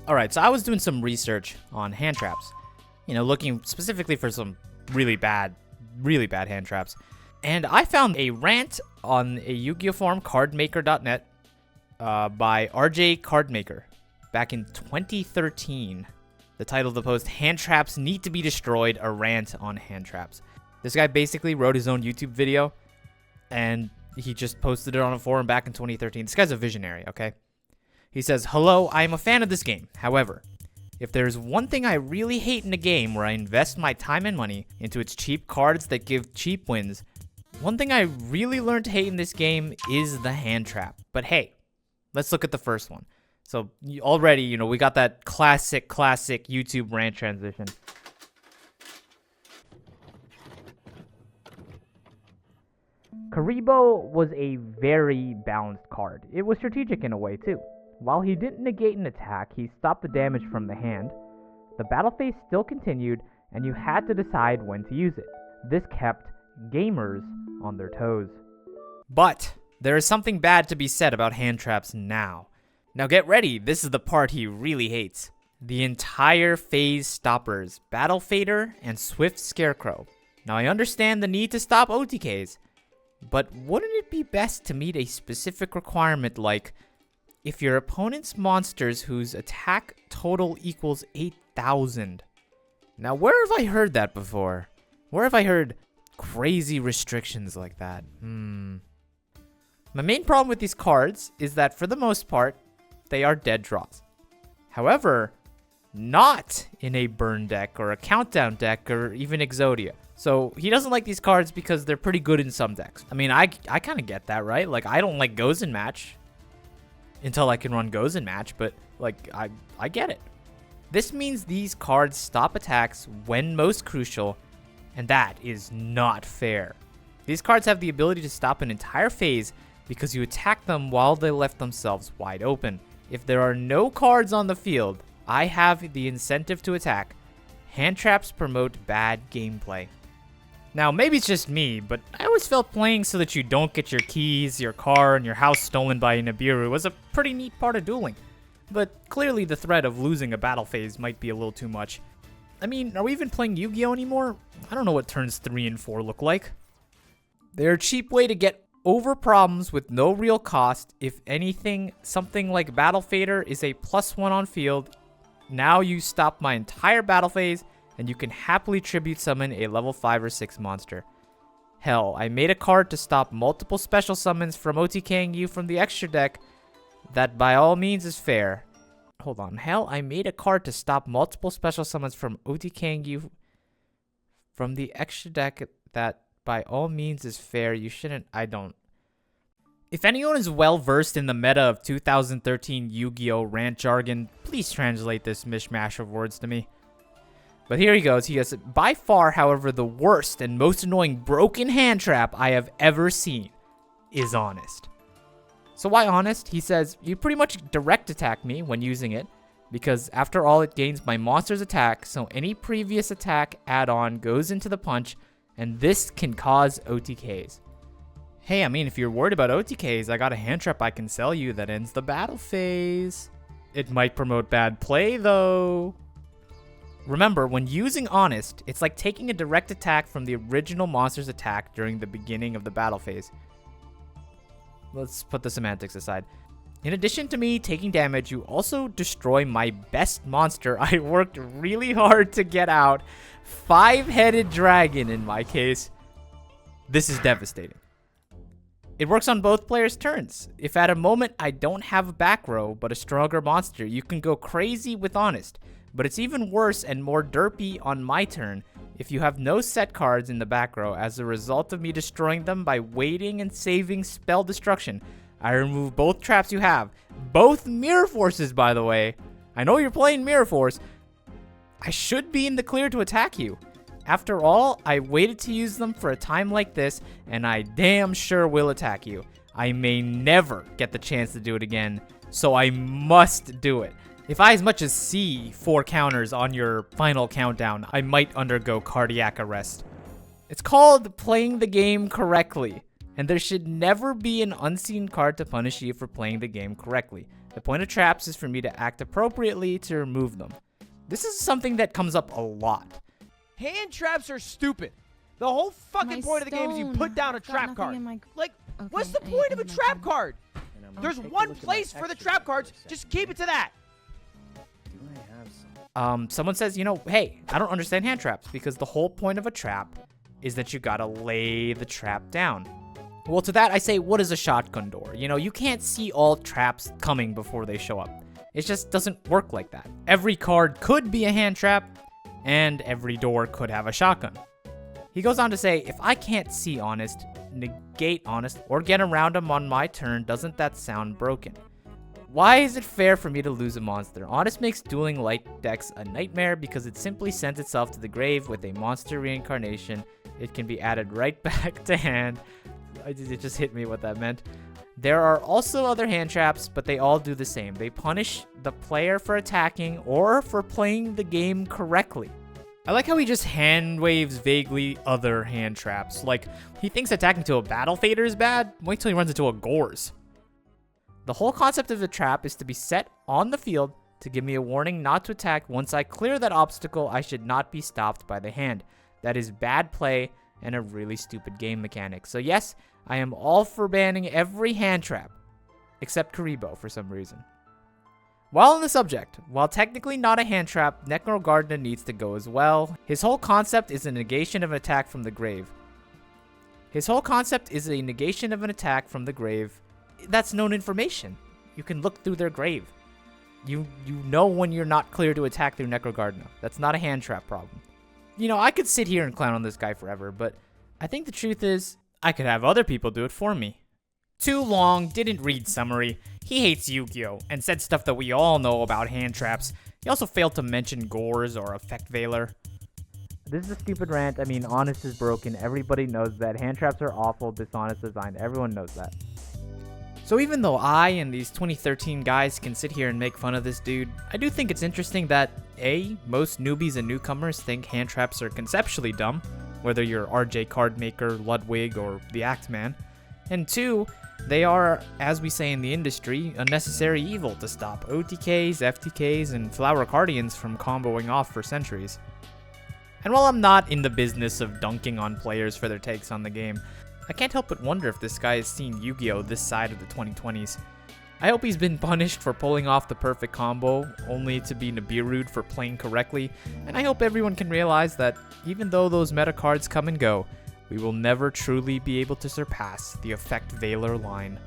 Alright, so I was doing some research on hand traps. You know, looking specifically for some really bad hand traps. And I found a rant on a Yu-Gi-Oh forum, cardmaker.net, by RJ Cardmaker back in 2013. The title of the post, Hand Traps Need to Be Destroyed, a rant on hand traps. This guy basically wrote his own YouTube video, and he just posted it on a forum back in 2013. This guy's a visionary, okay? He says, "Hello, I am a fan of this game. However, if there's one thing I really hate in a game where I invest my time and money into its cheap cards that give cheap wins, one thing I really learned to hate in this game is the hand trap. But hey, let's look at the first one." So already, you know, we got that classic YouTube rant transition. Karibo was a very balanced card. It was strategic in a way too. While he didn't negate an attack, he stopped the damage from the hand. The battle phase still continued, and you had to decide when to use it. This kept gamers on their toes. But there is something bad to be said about hand traps now. Now get ready, this is the part he really hates. The entire phase stoppers, Battle Fader and Swift Scarecrow. Now I understand the need to stop OTKs, but wouldn't it be best to meet a specific requirement like, if your opponent's monsters whose attack total equals 8,000. Now where have I heard that before? Where have I heard crazy restrictions like that? My main problem with these cards is that for the most part, they are dead draws. However, not in a burn deck or a countdown deck or even Exodia. So he doesn't like these cards because they're pretty good in some decks. I mean, I kind of get that, right? Like, I don't like Goes in Match until I can run Goes in Match, but like, I get it. This means these cards stop attacks when most crucial, and that is not fair. These cards have the ability to stop an entire phase because you attack them while they left themselves wide open. If there are no cards on the field, I have the incentive to attack. Hand traps promote bad gameplay. Now, maybe it's just me, but I always felt playing so that you don't get your keys, your car, and your house stolen by a Nibiru was a pretty neat part of dueling. But clearly the threat of losing a battle phase might be a little too much. I mean, are we even playing Yu-Gi-Oh anymore? I don't know what turns 3 and 4 look like. They're a cheap way to get over problems with no real cost. If anything, something like Battle Fader is a +1 on field. Now you stop my entire battle phase, and you can happily tribute summon a level 5 or 6 monster. Hell, I made a card to stop multiple special summons from OTKing you from the extra deck. That by all means is fair. Hold on. Hell, I made a card to stop multiple special summons from OTKing you from the extra deck. That by all means is fair. You shouldn't. I don't. If anyone is well versed in the meta of 2013 Yu-Gi-Oh rant jargon, please translate this mishmash of words to me. But here he goes. He goes, by far, however, the worst and most annoying broken hand trap I have ever seen is Honest. So why Honest? He says, you pretty much direct attack me when using it, because after all it gains my monster's attack, so any previous attack add-on goes into the punch, and this can cause OTKs. Hey, I mean, if you're worried about OTKs, I got a hand trap I can sell you that ends the battle phase. It might promote bad play, though. Remember, when using Honest, it's like taking a direct attack from the original monster's attack during the beginning of the battle phase. Let's put the semantics aside. In addition to me taking damage, you also destroy my best monster I worked really hard to get out. 5-headed dragon in my case. This is devastating. It works on both players' turns. If at a moment I don't have a back row but a stronger monster, you can go crazy with Honest. But it's even worse and more derpy on my turn if you have no set cards in the back row as a result of me destroying them by waiting and saving spell destruction. I remove both traps you have. Both Mirror Forces, by the way. I know you're playing Mirror Force. I should be in the clear to attack you. After all, I waited to use them for a time like this, and I damn sure will attack you. I may never get the chance to do it again, so I must do it. If I as much as see 4 counters on your final countdown, I might undergo cardiac arrest. It's called playing the game correctly, and there should never be an unseen card to punish you for playing the game correctly. The point of traps is for me to act appropriately to remove them. This is something that comes up a lot. Hand traps are stupid. The whole fucking point of the game is you put down a trap card. Like, what's the point of a trap card? There's one place for the trap cards. Just keep it to that. Someone says, hey, I don't understand hand traps because the whole point of a trap is that you gotta lay the trap down. Well, to that I say, what is a shotgun door? You can't see all traps coming before they show up. It just doesn't work like that. Every card could be a hand trap, and every door could have a shotgun. He goes on to say, if I can't see honest, negate honest, or get around him on my turn, doesn't that sound broken? Why is it fair for me to lose a monster? Honest makes dueling light decks a nightmare because it simply sends itself to the grave with a monster reincarnation. It can be added right back to hand. It just hit me what that meant. There are also other hand traps, but they all do the same. They punish the player for attacking or for playing the game correctly. I like how he just hand waves vaguely other hand traps. Like, he thinks attacking to a battle fader is bad. Wait till he runs into a Gores. The whole concept of the trap is to be set on the field to give me a warning not to attack. Once I clear that obstacle, I should not be stopped by the hand. That is bad play and a really stupid game mechanic. So yes, I am all for banning every hand trap, except Karibo for some reason. While on the subject, while technically not a hand trap, Necrogardna needs to go as well. His whole concept is a negation of an attack from the grave. That's known information. You can look through their grave. You know when you're not clear to attack through Necrogardna. That's not a hand trap problem. I could sit here and clown on this guy forever, but I think the truth is, I could have other people do it for me. Too long, didn't read summary. He hates Yu-Gi-Oh! And said stuff that we all know about hand traps. He also failed to mention Gores or Effect Veiler. This is a stupid rant. I mean, honest is broken. Everybody knows that. Hand traps are awful, dishonest design. Everyone knows that. So even though I and these 2013 guys can sit here and make fun of this dude, I do think it's interesting that A, most newbies and newcomers think hand traps are conceptually dumb, whether you're RJ Cardmaker, Ludwig, or the Axeman. And 2, they are, as we say in the industry, a necessary evil to stop OTKs, FTKs, and Flower Cardians from comboing off for centuries. And while I'm not in the business of dunking on players for their takes on the game, I can't help but wonder if this guy has seen Yu-Gi-Oh! This side of the 2020s. I hope he's been punished for pulling off the perfect combo, only to be Nibiru'd for playing correctly, and I hope everyone can realize that even though those meta cards come and go, we will never truly be able to surpass the Effect Veiler line.